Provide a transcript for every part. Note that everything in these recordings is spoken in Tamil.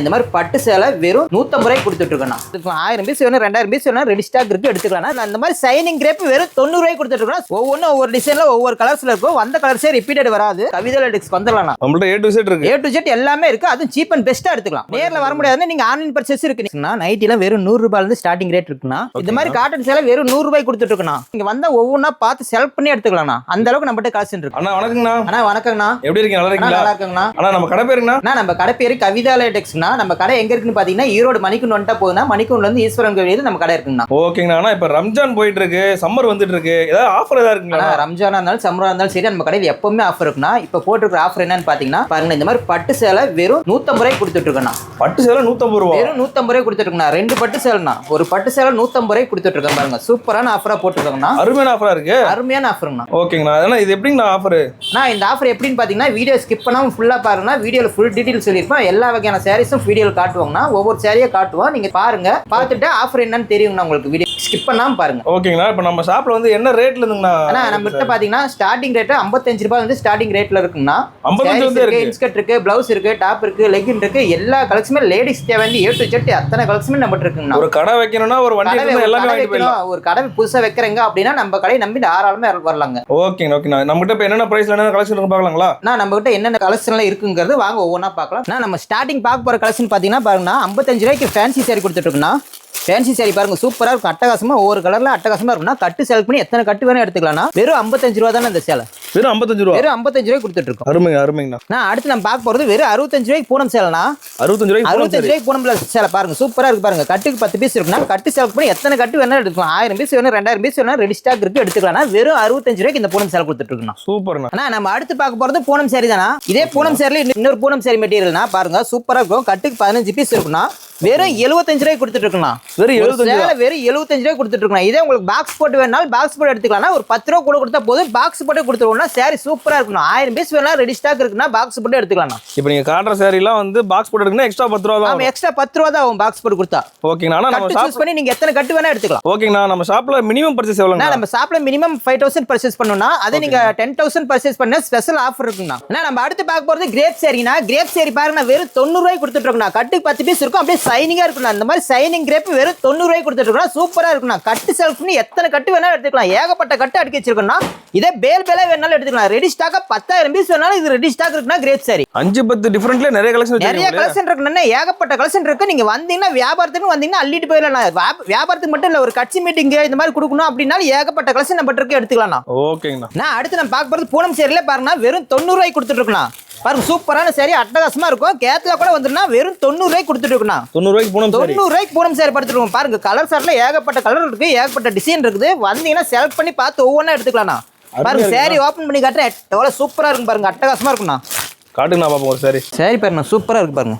இந்த மாதிரி பட்டு சேலை வெறும் 150 ரூபாய்க்கு கொடுத்துட்டு இருக்கோம். 1000 பீஸ் வேணும் 2000 பீஸ் வேணும் ரெடி ஸ்டாக் இருக்கு எடுத்துக்கலாம். அந்த மாதிரி சைனிங் கிரேப் வெறும் 90 ரூபாய்க்கு கொடுத்துட்டு இருக்கோம். ஒவ்வொன்றும் ஒவ்வொரு டிசைன்ல ஒவ்வொரு கலர்ஸ்ல இருக்கும். வந்த கலர்ஸே ரிப்பீட்டட் வராது. கவிதை லிரிக்ஸ் வந்துடலாம். நம்மள்ட்ட A to Z இருக்கு. A to Z எல்லாமே இருக்கு. அதுவும் சீப் அண்ட் பெஸ்டா எடுத்துக்கலாம். நேர்ல வர முடியாதுன்னா நீங்க ஆன்லைன் பர்ச்சேஸ் இருக்குன்னா நைட்டில வெறும் 100 ரூபாயில இருந்து ஸ்டார்டிங் ரேட் இருக்குன்னா இந்த மாதிரி காட்டன் சேலை வெறும் 100 ரூபாய்க்கு கொடுத்துட்டு இருக்கோம். நீங்க வந்தா ஒவ்வொன்றா பார்த்து செலக்ட் பண்ணி எடுத்துக்கலாம். அந்த அளவுக்கு நம்மகிட்ட கலெக்ஷன் இருக்கு. அண்ணா வணக்கங்கண்ணா. அண்ணா வணக்கங்கண்ணா. எப்படி இருக்கீங்க? நல்லா இருக்கீங்களா? நல்லா இருக்கேங்கண்ணா. அண்ணா நம்ம கடை பேருங்கண்ணா? நம்ம கடை பேரு கவிதா லேடெக்ஸ்னா. நம்ம கடை எங்க இருக்குன்னு பாத்தீங்கன்னா ஈரோடு மணிக்குண்டு வந்துட்டா போகுதுன்னா மணிக்குண்டுல இருந்து ஈஸ்வரன் கோவில் நம்ம கடை இருக்குங்கண்ணா. ஓகேங்கண்ணா. இப்ப ரம்ஜான் போயிட்டு இருக்கு, சம்மர் வந்துட்டு இருக்கு, ஏதாவது ஆஃபர் ஏதாவது இருக்குங்களா? ரம்ஜானா இருந்தாலும் சம்மரா இருந்தாலும் சரி நம்ம கடையில் எப்பவுமே ஆஃபர் இருக்குண்ணா. இப்ப போட்டுருக்க ஆஃபர் என்னன்னு பாத்தீங்கன்னா பாருங்க, இந்த மாதிரி பட்டு சேலை வெறும் 150 ரூபாய்க்கு கொடுத்துட்டு இருக்கோம். பட்டு சேலை 150 ரூபா? வெறும் 150 ரூபாய் கொடுத்துட்டு இருக்கோம். 2 பட்டு சேலைனா ஒரு பட்டு சேலை 150 ரூபாய்க்கு கொடுத்துட்டு இருக்கோம். பாருங்க சூப்பரான ஆஃபரா போட்டுருக்கோம்னா. அருமையான ஆஃபரா இருக்கு. அருமையான ஆஃபர்ண்ணா. ஓகேங்கண்ணா. அதனால இது எப்படிங்கண்ணா ஆஃபர்? இந்த ஆஃபர் எப்படின்னு பாத்தீங்கன்னா வீடியோ ஸ்கிப் பண்ணாம ஃபுல்லா பாருங்க. வீடியோல ஃபுல் டீடைல் சொல்லிருப்போம். எல்லா வகையான சாரீஸும் வீடியோல காட்டுவாங்கன்னா ஒவ்வொரு சாரியா காட்டுவோம். நீங்க பாருங்க, பார்த்துட்டு ஆஃபர் என்னன்னு தெரியுங்கண்ணா உங்களுக்கு. வீடியோ ஸ்கிப் பண்ணாம பாருங்க. ஓகேங்கண்ணா. இப்போ நம்ம ஷாப்ல வந்து என்ன ரேட்ல இருந்துங்கண்ணா? நம்ம கிட்ட பாத்தீங்கன்னா ஸ்டார்டிங் ரேட் 55 ரூபாய் வந்து ஸ்டார்டிங் ரேட்ல இருக்குங்கண்ணா. 55 இருக்கு. இன்ஸ்கர்ட் இருக்கு, பிளவுஸ் இருக்கு, டாப் இருக்கு, லெகின் இருக்கு, எல்லா கலெக்ஷனுமே லேடிஸ் தேவையான A to Z அத்தனை கலெக்ஷனுமே நம்ம இருக்குங்கண்ணா. ஒரு கடை வைக்கணும்னா ஒரு வண்டி எல்லாமே வாங்கிட்டு போயிடலாம். ஒரு கடை புதுசா வைக்கிறங்க அப்படின்னா நம்ம கடையை நம்பி தாராளமா வரலாங்க. ஓகேங்க. ஓகேண்ணா. நம்ம கிட்ட இப்போ என்னென்ன பிரைஸ்ல என்ன கலெக்ஷன் இருக்கு பார்க்கலாங்களா? நம்ம கிட்ட என்னென்ன கலெக்ஷன்லாம் இருக்குங்கிறது வாங்க ஒவ்வொன்றா பார்க்கலாம். நம்ம ஸ்டார்டிங் பார்க்க போற கலெக்ஷன் பாத்தீங்கன்னா பாருங்க 55 ரூபாய்க்கு ஃபேன்சி சாரி கொடுத்துட்டு இருக்கோம்னா. ஃபேன்சி சாரி பாருங்க சூப்பரா இருக்கும். அட்டகாசமா ஒவ்வொரு கலர்ல அட்டகாசமா இருக்கும்னா கட்டு செலக்ட் பண்ணி எத்தனை கட்டு வேணா எடுத்துக்கலாம். வெறும் 55 ரூபா தானே இந்த சேலை. வெறும் 55 ரூபா? வெறும் 55 ரூபாய்க்கு கொடுத்துட்டு இருக்கோம். அருமைங்க அருமைங்கண்ணா. அடுத்து நம்ம பார்க்க போறது வெறும் 65 ரூபாய்க்கு பூனம் சேலைனா. 65 ரூபாய்க்கு பூனம் சேலை பாருங்க சூப்பரா இருக்கு. பாருங்க கட்டுக்கு 10 பீஸ் இருக்குன்னா கட்டு செலக்ட் பண்ணி எத்தனை கட்டு வேணா எடுத்துக்கலாம். 1000 பீஸ் வேணும் 2000 பீஸ் வேணும் ரெடி ஸ்டாக் இருக்கு எடுத்துக்கலாம். வெறும் 65 ரூபாய்க்கு இந்த பூனம் சேலை கொடுத்துட்டு இருக்கோம். சூப்பர்ண்ணா. நம்ம அடுத்து பார்க்க போறது பூனம் சாரி தானா. இதே பூனம் சேரில இன்னொரு பூனம் சாரி மெட்டீரியல்னா பாருங்க சூப்பரா இருக்கும். கட்டுக்கு 15 பீஸ் இருக்குன்னா வெறும் 75 ரூபாய்க்கு கொடுத்துட்டு இருக்கோம். வெறும் 75 ரூபாய்க்கு கொடுத்துட்டு இருக்கோம். இதே உங்களுக்கு பாக்ஸ் போட்டு வேணாலும் பாக்ஸ் போட்டு எடுத்துக்கலாம். ஒரு 10 ரூபா கூட கொடுத்தா போதும். பாக்ஸ் போட்டு கொடுத்துருவோம்னா சாரி சூப்பரா இருக்கணும். 1000 பீஸ் வேணா ரெடி ஸ்டாக் இருக்குன்னா பாக்ஸ் போட்டு எடுத்துக்கலாம். இப்போ நீங்க காட்டுற சாரிலாம் வந்து பாக்ஸ் போட்டு எடுக்கணும் எக்ஸ்ட்ரா 10 ரூபா தான். ஆமா எக்ஸ்ட்ரா 10 ரூபா தான் ஆகும் பாக்ஸ் போட்டு கொடுத்தா. ஓகேங்கண்ணா. நம்ம சூஸ் பண்ணி நீங்க எத்தனை கட்டு வேணா எடுத்துக்கலாம். ஓகேங்கண்ணா. நம்ம ஷாப்ல மினிமம் பர்சேஸ் எவ்வளவுங்க? நம்ம ஷாப்ல மினிமம் 5000 பர்சேஸ் பண்ணனும்னா அது நீங்க 10000 பர்சேஸ் பண்ணா ஸ்பெஷல் ஆஃபர் இருக்குண்ணா. நம்ம அடுத்து பார்க்க போறது கிரேப் சாரினா. கிரேப் சாரி பாருங்க வெறும் 90 ரூபாய்க்கு கொடுத்துட்டு இருக்கோம். கட்டுக்கு 10 பீஸ் இருக்கும். அப்படியே சைனிங்கா இருக்கும். அந்த மாதிரி சைனிங் கிரேப் வெறும் 90 ரூபாய்க்கு கொடுத்துட்டு இருக்கோம். சூப்பரா இருக்குண்ணா. கட்டு செலக்ட் பண்ணி எத்தனை கட்டு வேணாலும் எடுத்துக்கலாம். ஏகப்பட்ட கட்டு அடுக்கி வச்சிருக்கோம்னா இதே பேல் பேலா வேணாலும் எடுத்துக்கலாம். ரெடி ஸ்டாக் 10000 பீஸ் வேணாலும் இது ரெடி ஸ்டாக் இருக்குன்னா கிரேப் சாரி 5-10 டிஃபரண்ட்ல நிறைய கலெக்ஷன் இருக்குன்னா ஏகப்பட்ட கலெக்ஷன் இருக்கு. நீங்க வந்தீங்கன்னா வியாபாரத்துக்கு வந்தீங்கன்னா அள்ளிட்டு போயிடலாம். வியாபாரத்துக்கு மட்டும் இல்ல ஒரு கட்சி மீட்டிங் இந்த மாதிரி கொடுக்கணும் அப்படின்னா ஏகப்பட்ட கலெக்ஷன் நம்ம இருக்கு எடுத்துக்கலாம். ஓகேங்கண்ணா. அடுத்து நம்ம பார்க்க போறது பூனம் சேரில பாருங்க வெறும் 90 ரூபாய்க்கு கொடுத்துட்டு இருக்கோம். பாருங்க சூப்பரான சாரி அட்டகாசமா இருக்கும். கேட்ல கூட வந்துருன்னா வெறும் 90 ரூபாய்க்கு கொடுத்துட்டு இருக்கோம். 90 ரூபாய்க்கு பூனம் சாரி. 90 ரூபாய்க்கு பூனம் சாரி படுத்துருக்கோம். பாருங்க கலர் சார்ல ஏகப்பட்ட கலர் இருக்கு, ஏகப்பட்ட டிசைன் இருக்குது. வந்தீங்கன்னா செலக்ட் பண்ணி பார்த்து ஒவ்வொன்றா எடுத்துக்கலாம். பாருங்க சாரி ஓபன் பண்ணி காட்டுறேன். எவ்வளவு சூப்பரா இருக்கும் பாருங்க. அட்டகாசமா இருக்கும்ண்ணா. காட்டுங்கண்ணா பாப்போம் ஒரு சாரி. சாரி பாருங்க சூப்பரா இருக்கு பாருங்க.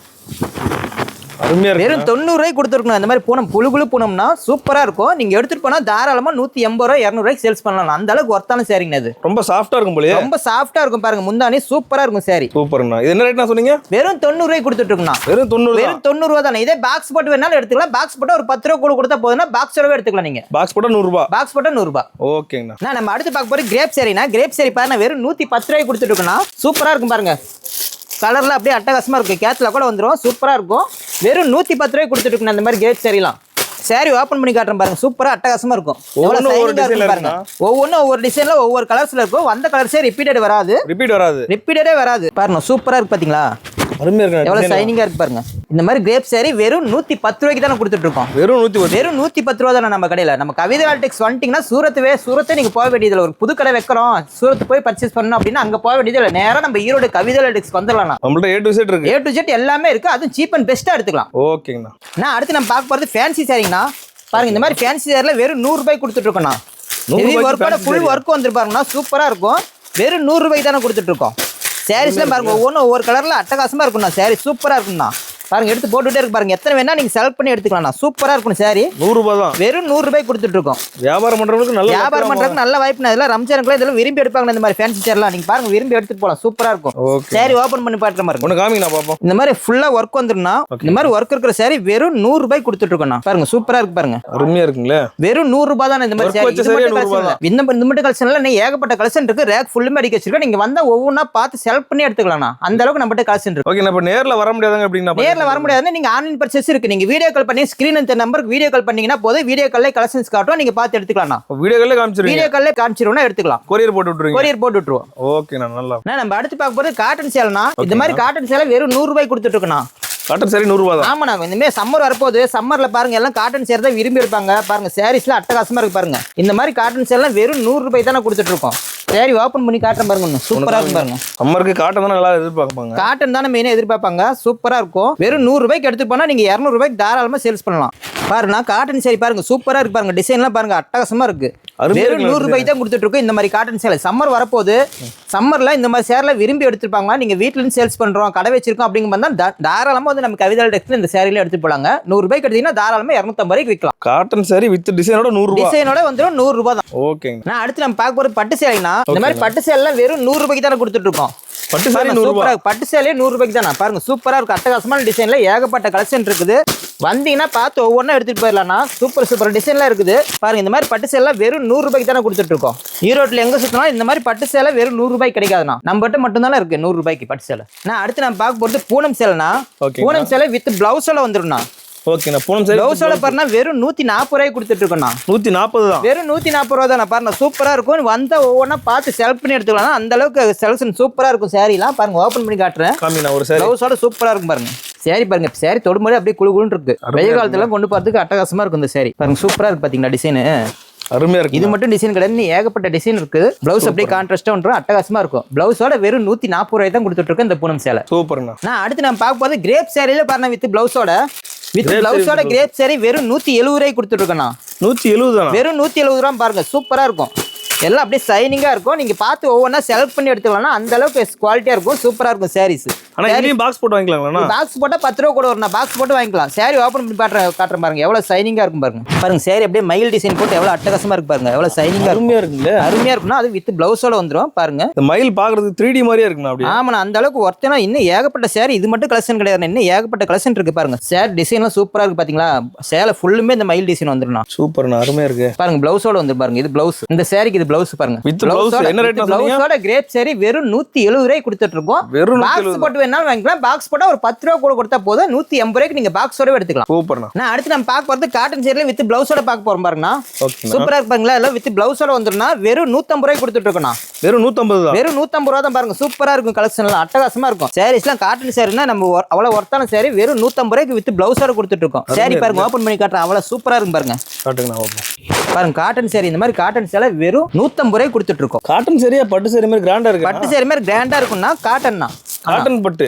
வெறும் 90 ரூபாய்க்கு கொடுத்துருக்கணும். அந்த மாதிரி பூனம் புழு பூனம்னா சூப்பரா இருக்கும். நீங்க எடுத்துட்டு போனா தாராளமா 180 ரூபாய் 200 ரூபாய்க்கு சேல்ஸ் பண்ணலாம். அந்த அளவுக்கு ஒர்த்தான சாரிங்க. அது ரொம்ப சாஃப்டா இருக்கும் போலயே. ரொம்ப சாஃப்டா இருக்கும் பாருங்க. முந்தானி சூப்பரா இருக்கும் சாரி. சூப்பர்ண்ணா. இது என்ன ரேட்னா சொன்னீங்க? வெறும் 90 ரூபாய்க்கு கொடுத்துட்டு இருக்கோம். வெறும் 90 ரூபாய் தானே. இதே பாக்ஸ் போட்டு வேணாலும் எடுத்துக்கலாம். பாக்ஸ் போட்டு ஒரு 10 ரூபாய் கூட கொடுத்தா போதுன்னா பாக்ஸ் ரூபாய் எடுத்துக்கலாம். நீங்க பாக்ஸ் போட்டா 100 ரூபாய். பாக்ஸ் போட்டா 100 ரூபாய். ஓகேங்கண்ணா. நம்ம அடுத்து பார்க்க போற கிரேப் சாரினா. கிரேப் சாரி பாருங்க வெறும் 110 ரூபாய்க்கு கொடுத்துட்டு இருக்கோம். சூப்பரா இருக்கும் பாருங்க. கலர்ல அப்படியே அட்டகாசமா இருக்கும். கேட்ல கூட வந்துடும். சூப்பரா இருக்கும். வெறும் 110 ரூபாய்க்கு கொடுத்துட்டு இருக்கோம். அந்த மாதிரி கிரேப் சாரிலாம் சாரி ஓபன் பண்ணி காட்டுறேன் பாருங்க. சூப்பரா அட்டகாசமா இருக்கும். ஒவ்வொன்றும் ஒவ்வொரு டிசைன்ல ஒவ்வொரு கலர்ஸ்ல இருக்கும். வந்த கலர்ஸே ரிப்பீட்டடே வராது. பாருங்க சூப்பரா இருக்கு பாத்தீங்களா. அருமையா இருக்கு. எவ்வளவு சைனிங்கா இருக்கு பாருங்க. இந்த மாதிரி கிரேப் சாரி வெறும் 110 ரூபாய்க்கு தானே கொடுத்துட்டு இருக்கோம். வெறும் 110 ரூபா தானே நம்ம கடையில. நம்ம கவிதை லேடெக்ஸ் வந்துட்டீங்கன்னா சூரத்தை நீங்க போக வேண்டியதில்லை. ஒரு புது கடை வைக்கிறோம் சூரத்து போய் பர்ச்சேஸ் பண்ணணும் அப்படின்னா அங்க போக வேண்டியது இல்லை. நேரம் நம்ம ஈரோடு கவிதை லேடெக்ஸ் வந்துடலாம். நம்மள்ட்ட A to Z இருக்கு. A to Z எல்லாமே இருக்கு. அதுவும் சீப் அண்ட் பெஸ்டா எடுத்துக்கலாம். ஓகேங்கண்ணா. அடுத்து நம்ம பார்க்க போறது ஃபேன்சி சாரிங்கண்ணா. பாருங்க இந்த மாதிரி ஃபேன்சி சாரில வெறும் 100 ரூபாய்க்கு கொடுத்துட்டு இருக்கோம்ண்ணா. Full work வந்துருப்பாருங்கண்ணா. சூப்பரா இருக்கும். வெறும் 100 ரூபாய்க்கு தானே கொடுத்துட்டு இருக்கோம். சாரீஸ்ல பாருங்க ஒவ்வொன்றும் ஒவ்வொரு கலர்ல அட்டகாசமா இருக்கும்ண்ணா. சாரி சூப்பரா இருக்கும்ண்ணா. பாருங்க எடுத்து போட்டுட்டே இருக்கு பாருங்க. எத்தனை வேணா நீங்க செலக்ட் பண்ணி எடுத்துக்கலாம். சூப்பரா இருக்கும் சாரி. 100 ரூபாய் தான். வெறும் 100 ரூபாய் கொடுத்துட்டு இருக்கோம். வியாபாரம் பண்றவங்களுக்கு நல்ல வாய்ப்பு. இதெல்லாம் ரம்ஜானுக்குலாம் இதெல்லாம் விரும்பி எடுப்பாங்க. இந்த மாதிரி ஃபேன்சி சேர்லாம் நீங்க பாருங்க விரும்பி எடுத்துட்டு போலாம். சூப்பரா இருக்கும். சாரி ஓபன் பண்ணி பாக்குற மாதிரி ஒன்னு காமிங்க பாப்போம். இந்த மாதிரி ஃபுல்லா ஒர்க் வந்துருன்னா இந்த மாதிரி ஒர்க் இருக்கிற சாரி வெறும் 100 ரூபாய் கொடுத்துட்டு இருக்கோம். பாருங்க சூப்பரா இருக்கு பாருங்க. அருமையா இருக்குங்களே. வெறும் 100 ரூபாய் தான் இந்த மாதிரி சாரி. இந்த மட்டும் கலெக்ஷன்ல ஏகப்பட்ட கலெக்ஷன் இருக்கு. ரேக் ஃபுல்லுமே அடிக்க வச்சிருக்கேன். நீங்க வந்தா ஒவ்வொன்றா பார்த்து செலக்ட் பண்ணி எடுத்துக்கலாம். அந்த அளவுக்கு நம்மகிட்ட கலெக்ஷன் இருக்கு. ஓகே. இப்ப நேர்ல வர முடியாதாங்க எப்படின்னா? நேரில் வர முடியாதுன்னு நீங்க ஆன்லைன் பர்ச்சேஸ் இருக்கு. நீங்க வீடியோ கால் பண்ணி ஸ்கிரீன் இந்த நம்பருக்கு வீடியோ கால் பண்ணீங்கன்னா போதும், வீடியோ கால்ல கலெக்ஷன்ஸ் காட்டும், நீங்க பார்த்து எடுத்துக்கலாம். வீடியோ கால்ல காமிச்சிருவீங்க? வீடியோ கால்ல காமிச்சிருவோம்னா எடுத்துக்கலாம். கொரியர் போட்டு விட்டுருவீங்க? கொரியர் போட்டு விட்டுருவோம். ஓகேண்ணா, நல்லா. நம்ம அடுத்து பார்க்க போறது காட்டன் சேலைனா, இந்த மாதிரி காட்டன் சேலை வெறும் 100 ரூபாய் கொடுத்துட்டு இருக்கோம். காட்டன் சாரி 100 ரூபாய் தான். ஆமாண்ணா, இனிமே சம்மர் வரப்போகுது. சம்மர்ல பாருங்க எல்லாம் காட்டன் சேர் தான் விரும்பி எடுப்பாங்க. பாருங்க சாரீஸ்ல அட்டகாசமா இருக்கு பாருங்க. இந்த மாதிரி காட்டன் சேலாம் வெறும் 100 ரூபாய் தானே கொடுத்துட்டு இருக்கோம். சாரி ஓபன் பண்ணி காட்டுறேன் பாருங்க, சூப்பரா இருக்கும் பாருங்க. சம்மருக்கு காட்டன் தான் நல்லா எதிர்பார்ப்பாங்க. காட்டன் தானே மெயினா எதிர்பார்ப்பாங்க. சூப்பரா இருக்கும். வெறும் 100 ரூபாய்க்கு எடுத்து போனா நீங்க 200 ரூபாய்க்கு தாராளமா சேல்ஸ் பண்ணலாம். பாருங்க காட்டன் சேரி பாருங்க, சூப்பரா இருக்கு பாருங்க. டிசைன்லாம் பாருங்க அட்டகாசமா இருக்கு. வெறும் 100 ரூபாய் தான் கொடுத்துட்டு இருக்கோம் இந்த மாதிரி காட்டன் சேலை. சம்மர் வரப்போகுது. சம்மர்ல இந்த மாதிரி சேரில் விரும்பி எடுத்துருப்பாங்க. நீங்க வீட்டுல இருந்து சேல்ஸ் பண்றோம், கடை வச்சிருக்கோம் அப்படிங்க தாராளமா வந்து நம்ம கவிதா டெக்ஸ்டைல் இந்த சேரில எடுத்து போலாங்க. 100 ரூபாய்க்கு எடுத்தீங்கன்னா தாராளமா 250 ரூபாய்க்கு விற்கலாம். காட்டன் சாரி வித் டிசைனோட 100 ரூபாய். டிசைனோட வந்துடும் 100 ரூபாய் தான். ஓகேங்க. நான் அடுத்து நம்ம பார்க்க போறது பட்டு சேலைனா, இந்த மாதிரி பட்டு சேலை வெறும் 100 ரூபாய்க்கு தானே கொடுத்துட்டு இருக்கோம். பட்டு சாரி 100 ரூபாய். பட்டு சேலையே 100 ரூபாய்க்கு தானே. பாருங்க சூப்பரா இருக்கு. அட்டகாசமான டிசைன்ல ஏகப்பட்ட கலெக்ஷன் இருக்குது. வந்தீங்கன்னா பார்த்து ஒவ்வொன்றா எடுத்துட்டு போயிடலாம்னா. சூப்பர் டிசைன்லாம் இருக்குது பாருங்க. இந்த மாதிரி பட்டு சேலை வெறும் 100 ரூபாய்க்கு தானே கொடுத்துட்டு இருக்கோம். ஈரோட்டில் எங்க சுத்தினாலும் இந்த மாதிரி பட்டு சேலை வெறும் 100 ரூபாய்க்கு கிடைக்காதுண்ணா. நம்ம கிட்ட மட்டும் தானே இருக்கு 100 ரூபாய்க்கு பட்டு சேலை. நான் அடுத்து நம்ம பார்க்க போறது பூனம் சேலைனா. பூனம் சேலை வித் பிளவுஸோட வந்துடும்ண்ணா. ஓகேண்ணா. பூனம் சேலை பிளவுஸோட பாருன்னா வெறும் 140 ரூபாய்க்கு கொடுத்துட்டு இருக்கோம்ண்ணா. 140 தான். வெறும் 140 ரூபா தானே. பாருங்க சூப்பரா இருக்கும். வந்த ஒவ்வொன்றா பார்த்து செலக்ட் பண்ணி எடுத்துக்கலாம். அந்த அளவுக்கு செலக்ஷன் சூப்பரா இருக்கும். சாரிலாம் பாருங்க ஓப்பன் பண்ணி காட்டுறேன். ஒரு சாரி பிளவுஸோட சூப்பரா இருக்கும் பாருங்க. சாரி பாருங்க, சாரி தொடும்போது அப்படியே குழுகுன்னு இருக்கு. வெயில் காலத்துல கொண்டு போறதுக்கு அட்டகாசமா இருக்கும் இந்த சாரி. பாருங்க சூப்பரா இருக்கு பாத்தீங்களா டிசைன். அருமையா இருக்கு. இது மட்டும் டிசைன் கிடையாது, நீ ஏகப்பட்ட டிசைன் இருக்கு. பிளவுஸ் அப்படியே கான்ட்ராஸ்டா ஒன்று அட்டகாசமா இருக்கும். பிளவுஸோட வெறும் 140 ரூபாய் தான் கொடுத்துட்டு இருக்கேன் இந்த பூனம் சேலை. சூப்பர்ண்ணா. நான் அடுத்து நம்ம பார்க்க போது கிரேப் சாரியில பாருங்க வித் பிளவுஸோட கிரேப் சாரி வெறும் 170 ரூபாய் கொடுத்துட்டு இருக்கேன். 170 தான். வெறும் 170 ரூபாய் பாருங்க. சூப்பரா இருக்கும். எல்லாம் அப்படியே சைனிங்கா இருக்கும். நீங்க பார்த்து ஒவ்வொன்றா செலக்ட் பண்ணி எடுத்துக்கலாம். அந்த அளவுக்கு குவாலிட்டியா இருக்கும். சூப்பரா இருக்கும் சாரீஸ். ஆனா இதுலயும் பாக்ஸ் போட்டு வாங்கிக்கலாம்ல? பாக்ஸ் போட்டா 10 ரூபா கூட வரும். பாக்ஸ் போட்டு வாங்கிக்கலாம். சாரி ஓபன் பண்ணி காட்டுறேன் பாருங்க. எவ்வளவு சைனிங்கா இருக்கும் பாருங்க. பாருங்க சாரி அப்படியே மயில் டிசைன் போட்டு எவ்வளவு அட்டகாசமா இருக்கு பாருங்க. எவ்வளவு சைனிங்கா அருமையா இருக்குல்ல? அருமையா இருக்குன்னா அது வித் பிளவுஸோட வந்துரும் பாருங்க. இந்த மயில் பாக்குறதுக்கு 3D மாதிரியே இருக்குண்ணா. அப்படியே ஆமாண்ணா, அந்த அளவுக்கு ஒர்த்தனா. இன்னும் ஏகப்பட்ட சாரி. இது மட்டும் கலெக்ஷன் கிடையாது, இன்னும் ஏகப்பட்ட கலெக்ஷன் இருக்கு பாருங்க. சாரி டிசைன்லாம் சூப்பரா இருக்கு பாத்தீங்களா. சேலை ஃபுல்லுமே இந்த மயில் டிசைன் வந்துடும். சூப்பர்ண்ணா, அருமையா இருக்கு பாருங்க. பிளவுஸோட வந்து பாருங்க. இது பிளவுஸ். இந்த சாரிக்கு இது பிளவுஸ் பாருங்க. என்ன ரேட் சொன்னீங்க? பிளவுஸோட கிரேப் சாரி வெறும் 170 ரூபாய் கொடுத்துட்டு இருக்கோம். வெறும் பாக்ஸ் போட்டு வேணாலும் வாங்கிக்கலாம். பாக்ஸ் போட்டா ஒரு 10 ரூபா கூட கொடுத்தா போதும். 180 ரூபாய்க்கு நீங்க பாக்ஸோட எடுத்துக்கலாம். சூப்பர்ண்ணா. நான் அடுத்து நம்ம பார்க்க போறது காட்டன் சேரில வித் பிளவுஸோட பார்க்க போறோம் பாருங்கண்ணா. ஓகேண்ணா. சூப்பரா இருப்பாங்களா. எல்லாம் வித் பிளவுஸோட வந்துருன்னா வெறும் 150 ரூபாய் கொடுத்துட்டு இருக்கோம். வெறும் 150 தான். வெறும் 150 ரூபா தான் பாருங்க. சூப்பரா இருக்கும். கலெக்ஷன் எல்லாம் அட்டகாசமா இருக்கும். சாரீஸ்லாம் காட்டன் சாரினா நம்ம அவ்வளவு ஒர்த்தான சாரி வெறும் 150 ரூபாய்க்கு வித் பிளவுஸோட கொடுத்துட்டு இருக்கோம். சாரி பாருங்க ஓபன் பண்ணி காட்டுறேன். அவ்வளவு சூப்பரா இருக்கும் பாருங்க. பாருங்க காட்டன் சாரி. இந்த மாதிரி காட்டன் சேலை வெறும் 150 ரூபாய்க்கு கொடுத்துட்டு இருக்கோம். காட்டன் சாரியா பட்டு சாரி மாதிரி கிராண்டா இருக்கு? பட்டு சாரி மாதிரி கிராண்டா இருக்கும்னா காட்டன் தான்.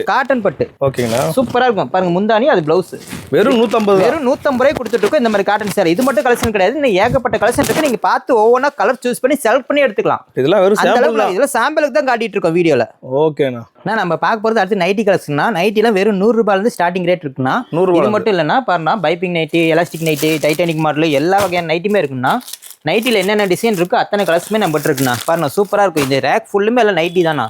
காட்டன் பட்டு. ஓகேங்களா. சூப்பரா இருக்கும் பாருங்க. முந்தானி அது பிளவுஸ். வெறும் 150. வெறும் 150 ரூபாய் கொடுத்துட்டு இருக்கோம் இந்த மாதிரி காட்டன் சாரி. இது மட்டும் கலெக்ஷன் கிடையாது, இன்னும் ஏகப்பட்ட கலெக்ஷன் இருக்கு. நீங்க பார்த்து ஒவ்வொன்றா கலர் சூஸ் பண்ணி செலக்ட் பண்ணி எடுத்துக்கலாம். இதெல்லாம் வெறும் சாம்பிள் தான். இதெல்லாம் சாம்பிளுக்கு தான் காட்டிட்டு இருக்கோம் வீடியோல. ஓகேண்ணா. நம்ம பார்க்க போறது அடுத்து நைட்டி கலெக்ஷன்னா. நைட்டிலாம் வெறும் 100 ரூபாயில இருந்து ஸ்டார்டிங் ரேட் இருக்குன்னா. இது மட்டும் இல்லைன்னா பாருங்க piping nighty, elastic nighty, Titanic model எல்லா வகையான நைட்டியுமே இருக்குன்னா. நைட்டில என்னென்ன டிசைன் இருக்கோ அத்தனை கலர்ஸுமே நம்ம இருக்குண்ணா. பாருங்க சூப்பரா இருக்கும். இந்த ரேக் ஃபுல்லுமே எல்லாம் நைட்டி தானா.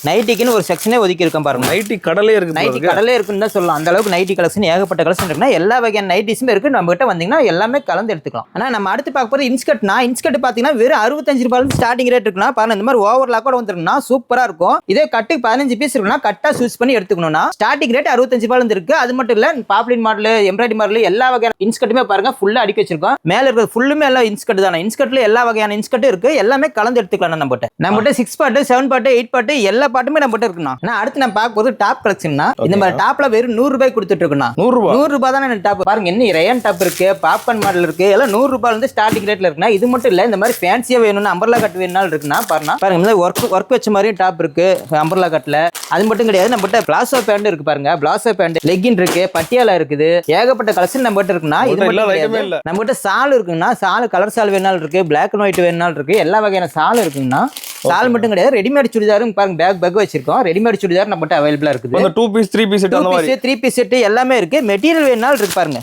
நைட்டிக்குன்னு ஒரு செக்ஷனே ஒதுக்கி இருக்கேன் பாருங்க. நைட்டி கடலே இருக்கு. நைட்டி கடலே இருக்குன்னு தான் சொல்லலாம். அந்த அளவுக்கு நைட்டி கலெக்ஷன் ஏகப்பட்ட கலெக்ஷன் இருக்குன்னா. எல்லா வகையான நைட்டிஸுமே இருக்கு. நம்ம கிட்ட வந்தீங்கன்னா எல்லாமே கலந்து எடுத்துக்கலாம். ஆனா நம்ம அடுத்து பார்க்க போறது இன்ஸ்கர்ட்னா. இன்ஸ்கர்ட் பாத்தீங்கன்னா வெறும் 65 ரூபாயில இருந்து ஸ்டார்டிங் ரேட் இருக்குன்னா. பாருங்க இந்த மாதிரி ஓவர்லாக்கோட வந்துருக்குன்னா சூப்பரா இருக்கும். இதே கட்டுக்கு 15 பீஸ் இருக்குன்னா கட்டா சூஸ் பண்ணி எடுத்துக்கணும்னா ஸ்டார்டிங் ரேட் 65 ரூபாயில இருந்து இருக்கு. அது மட்டும் இல்ல பாப்ளின் மாடல், எம்ப்ராய்டரி மாடல் எல்லா வகையான இன்ஸ்கர்ட்டுமே பாருங்க ஃபுல்லா அடுக்கி வச்சிருக்கோம். மேல இருக்கிறது ஃபுல்லுமே எல்லாம் இன்ஸ்கர்ட் தானே. இன்ஸ்கர்ட்ல எல்லா வகையான இன்ஸ்கர்ட் இருக்கு. எல்லாமே கலந்து எடுத்துக்கலாம். நம்மகிட்ட 6 பார்ட், 7 பார்ட், 8 பார்ட் எல்லா பார்ட்டுமே நம்மகிட்ட இருக்குண்ணா. அடுத்து நம்ம பார்க்க போது டாப் கலெக்ஷன்னா. இந்த மாதிரி டாப்ல வெறும் 100 ரூபாய் கொடுத்துட்டு இருக்குண்ணா. 100 ரூபாய் தானே டாப். பாருங்க என்ன ரேயன் டாப் இருக்கு, பாப்கார்ன் மாடல் இருக்கு. எல்லாம் 100 ரூபாயில இருந்து ஸ்டார்டிங் ரேட்ல இருக்குன்னா. இது மட்டும் இல்ல இந்த மாதிரி ஃபேன்சியா வேணும்னா அம்பர்லா கட் வேணும்னாலும் இருக்குன்னா. பாருங்க இந்த ஒர்க் வச்ச மாதிரி டாப் இருக்கு அம்பர்லா கட்ல. அது மட்டும் கிடையாது, நம்மகிட்ட பிளாசோ பேண்ட் இருக்கு பாருங்க. பிளாசோ பேண்ட், லெகின் இருக்கு, பட்டியாலா இருக்குது. ஏகப்பட்ட கலெக்ஷன் நம்மகிட்ட இருக்குன்னா. இது மட்டும் நம்மகிட்ட சால் இருக்குன்னா. சால் கலர் சால் வேணாலும் இருக்கு, பிளாக் அண்ட் ஒயிட் வேணாலும் இருக்கு. எல்லா வகையான சால் இருக்குன்னா. சால் மட்டும் கிடையாது, ரெடிமேட் சுடிதாரும் பாருங்க பேக் வச்சிருக்கோம். ரெடிமேட் சுடிதார் நம்மகிட்ட அவைலபிளா இருக்குது. 2 பீஸ் 3 பீஸ் செட் அந்த மாதிரி 3 பீஸ் செட் எல்லாமே இருக்கு. மெட்டீரியல் வேணாலும் இருக்கு பாருங்க.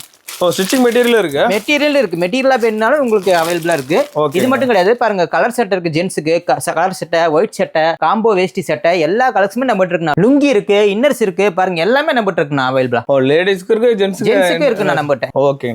ஸ்டிச்சிங் மெட்டீரியல் இருக்கு. மெட்டீரியலா வேணும்னாலும் உங்களுக்கு அவைலபிளா இருக்கு. இது மட்டும் கிடையாது, பாருங்க கலர் செட் இருக்கு. ஜென்ஸுக்கு கலர் சட்டை, ஒயிட் சட்டை, காம்போ வேஷ்டி சட்டை எல்லா கலெக்ஷனுமே நம்மகிட்ட இருக்குண்ணா. லுங்கி இருக்கு, இன்னர்ஸ் இருக்கு. பாருங்க எல்லாமே நம்மகிட்ட இருக்குண்ணா அவைலபிளா. லேடிஸ்க்கு இருக்கு, ஜென்ஸுக்கு இருக்குண்ணா நம்மகிட்ட. ஓகே.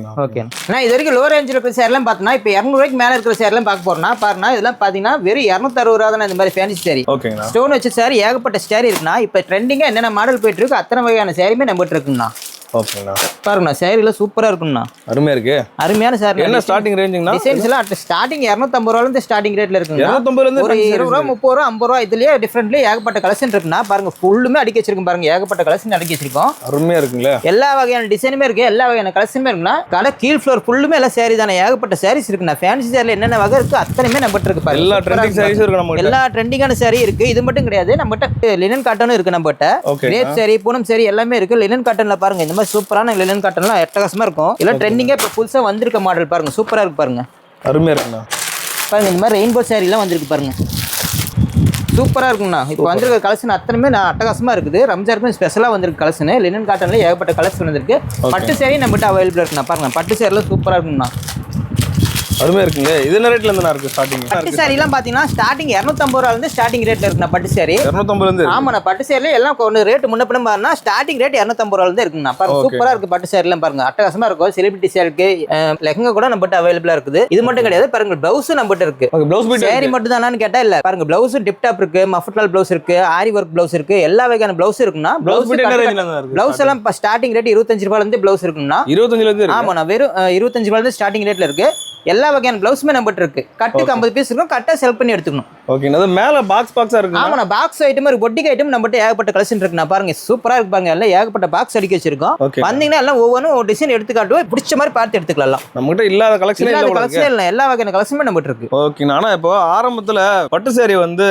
நான் இது வரைக்கும் லோ ரேஞ்சில் இருக்கிற சேரெல்லாம் பார்த்தோம்னா இப்போ 200 ரூபாய்க்கு மேல இருக்கிற சேரெல்லாம் பார்க்க போறோம்னா. பாருங்க இதெல்லாம் பாத்தீங்கன்னா வெறும் 260 ரூபா தான் இந்த மாதிரி ஃபேன்சி சாரி. ஸ்டோன் வச்ச சாரி ஏகப்பட்ட சாரி இருக்குண்ணா. இப்போ ட்ரெண்டிங்கா என்னென்ன மாடல் போயிட்டு இருக்கு அத்தனை வகையான சாரியுமே நம்மகிட்ட இருக்குண்ணா. ஓகேண்ணா. பாருங்கண்ணா சேரீல சூப்பரா இருக்கும்ண்ணா. அருமையா இருக்கு. அருமையான சாரி. என்ன ஸ்டார்டிங் ரேஞ்சுங்கண்ணா? டிசைன்ஸ் எல்லாம் ஸ்டார்டிங் 250 ரூபாயில இருந்து ஸ்டார்டிங் ரேட்ல இருக்குங்க. 250 இருந்து ஒரு 20 ரூபா 30 ரூபா 50 ரூபா இதுலயே டிஃபரெண்ட்லி ஏகப்பட்ட கலெக்ஷன் இருக்குண்ணா. பாருங்க ஃபுல்லுமே அடிக்க வச்சிருக்கோம். பாருங்க ஏகப்பட்ட கலெக்ஷன் அடிக்க வச்சிருக்கோம். அருமையா இருக்குங்களா? எல்லா வகையான டிசைனுமே இருக்கு, எல்லா வகையான கலெக்ஷனுமே இருக்குண்ணா. கடை கீழ் ஃப்ளோர் ஃபுல்லுமே எல்லாம் சாரி தானே. ஏகப்பட்ட சாரீஸ் இருக்குண்ணா. ஃபேன்சி சாரில என்னென்ன வகை இருக்கு அத்தனையுமே நம்மகிட்ட இருக்கு. பாருங்க எல்லா ட்ரெண்டிங் சாரீஸும் இருக்கு நம்மகிட்ட. எல்லா ட்ரெண்டிங்கான சாரி இருக்கு. இது மட்டும் கிடையாது, நம்மகிட்ட லினன் காட்டனும் இருக்கு நம்மகிட்ட. கிரேப் சாரி, பூனம் சாரி எல்லாமே இருக்கு. லினன் காட்டன்ல பாருங்க இந்த மாதிரி சூப்பரான லினன் காட்டன்லாம் அட்டகாசமா இருக்கும். எல்லாம் ட்ரெண்டிங்கா இப்போ புதுசா வந்திருக்க மாடல் பாருங்க. சூப்பரா இருக்கு பாருங்க. அருமையா இருக்குண்ணா. பாருங்க இந்த மாதிரி ரெயின்போ சாரி எல்லாம் வந்திருக்கு பாருங்க. சூப்பரா இருக்குங்கண்ணா. இப்போ வந்திருக்க கலெக்ஷன் அத்தனையுமே அட்டகாசமா இருக்குது. ரம்ஜானுக்கு ஸ்பெஷலா வந்திருக்கு கலெக்ஷன். லினன் காட்டன்ல ஏகப்பட்ட கலெக்ஷன் வந்திருக்கு. பட்டு சாரி நம்மகிட்ட அவைலபிள் இருக்குண்ணா. பாருங்க பட்டு சாரிலாம் சூப்பரா இருக்குங்கண்ணா. அருமையா இருக்குங்க. இது என்ன ரேட்ல இருந்து இருக்கு ஸ்டார்டிங்? பட்டு சாரி எல்லாம் பாத்தீங்கன்னா ஸ்டார்டிங் 250 ரூபாயில இருந்து ஸ்டார்டிங் ரேட்ல இருக்குண்ணா பட்டு சாரி. 250 இருந்து. ஆமாண்ணா பட்டு சாரில எல்லாம் கொஞ்சம் ரேட் முன்ன பின்ன பாருன்னா ஸ்டார்டிங் ரேட் 250 ரூபாயில இருந்து இருக்குண்ணா. பாருங்க சூப்பரா இருக்கு பட்டு சாரி எல்லாம் பாருங்க அட்டகாசமா இருக்கும். செலிபிரிட்டி சாரி இருக்கு, லெஹங்கா கூட நம்மகிட்ட அவைலபிளா இருக்குது. இது மட்டும் கிடையாது, பாருங்க பிளவுஸ் நம்மகிட்ட இருக்கு. ப்ளவுஸ் பீட் சாரி மட்டும் தானான்னு கேட்டா இல்ல. பாருங்க பிளவுஸ் டிப் டாப் இருக்கு, மஃப்லால் பிளவுஸ் இருக்கு, ஆரி ஒர்க் பிளவுஸ் இருக்கு, எல்லா வகையான பிளவுஸ் இருக்குண்ணா. ப்ளவுஸ் பீட் என்ன ரேஞ்சில இருக்கு? பிளவுஸ் எல்லாம் ஸ்டார்டிங் ரேட் 25 ரூபாயில இருந்து பிளவுஸ் இருக்குண்ணா. 25 இருந்து இருக்கு. ஆமாண்ணா வெறும் 25 ரூபாயில இருந்து ஸ்டார்டிங் ரேட்ல இருக்கு. எல்லா வகையான பிளவுஸுமே நம்மகிட்ட இருக்கு. கட்டுக்கு 50 பீஸ் இருக்கும். கட்டை செலக்ட் பண்ணி எடுத்துக்கணும். ஓகே. அது மேல பாக்ஸா இருக்கு. ஆமாண்ணா பாக்ஸ் ஐட்டம் இருக்கு, பொட்டிக் ஐட்டம் நம்மகிட்ட ஏகப்பட்ட கலெக்ஷன் இருக்குண்ணா. பாருங்க சூப்பரா இருக்கு பாருங்க. எல்லாம் ஏகப்பட்ட பாக்ஸ் அடிக்க வச்சிருக்கோம். வந்தீங்கன்னா எல்லாம் ஒவ்வொன்றும் ஒரு டிசைன் எடுத்து காட்டுவோம். பிடிச்ச மாதிரி பார்த்து எடுத்துக்கலாம். நம்மகிட்ட இல்லாத கலெக்ஷன் இல்ல, எல்லா வகையான கலெக்ஷனுமே நம்மகிட்ட இருக்கு. ஓகே. ஆனா இப்போ ஆரம்பத்துல பட்டு சாரி வந்து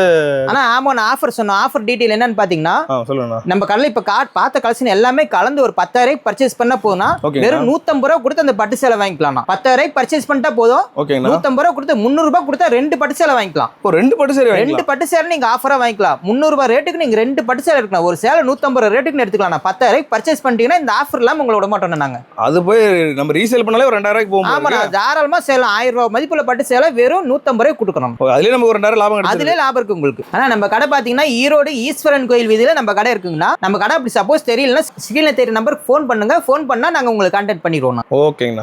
ஆனா ஆமாண்ணா ஆஃபர் சொன்னோம். ஆஃபர் டீடைல் என்னன்னு பாத்தீங்கன்னா சொல்லுங்க. நம்ம கடையில இப்ப பார்த்த கலெக்ஷன் எல்லாமே கலந்து ஒரு 10,000 பர்ச்சேஸ் பண்ணா போதும்னா வெறும் 150 ரூபா கொடுத்து அந்த பட்டு சேலை வாங்கிக்கலாம். 10,000 பர்ச்சேஸ் பண்ணிட்டா போதும். 150 ரூபா கொடுத்து 300 ரூபாய் கொடுத்தா 2 பட்டு சேலை வாங்கிக்கலாம். இப்போ 2 பட்டு சேலை வாங்கிக்கலாம். 2 பட்டு சேலை நீங்க ஆஃபரா வாங்கிக்கலாம். 300 ரூபாய் ரேட்டுக்கு நீங்க 2 பட்டு சேலை எடுக்கலாம். ஒரு சேலை 150 ரூபாய் ரேட்டுக்கு எடுத்துக்கலாம். 10,000 பர்ச்சேஸ் பண்ணிட்டீங்கன்னா இந்த ஆஃபர் இல்லாம உங்களை விட மாட்டோம் நாங்க. அது போய் நம்ம ரீசேல் பண்ணாலே ஒரு 2000 ரூபாய்க்கு போகும். ஆமா தாராளமா சேலை 1000 ரூபாய் மதிப்புள்ள பட்டு சேலை வெறும் 150 ரூபாய் கொடுக்கணும். அதுலயே நமக்கு ஒரு 2000 லாபம் கிடைக்கும். அதுலயே லாபம் இருக்கு உங்களுக்கு. ஆனா நம்ம கடை பாத்தீங்கன்னா ஈரோடு ஈஸ்வரன் கோயில் வீதியில நம்ம கடை இருக்குங்கன்னா நம்ம கடை அப்படி சப்போஸ் தெரியலன்னா ஸ்கிரீன்ல தெரிய நம்பருக்கு ஃபோன் பண்ணுங்க. ஃபோன் பண்ணா நாங்க உங்களுக்கு கான்டாக்ட் பண்ணிடுவோம். ஓகேங்கண்ணா.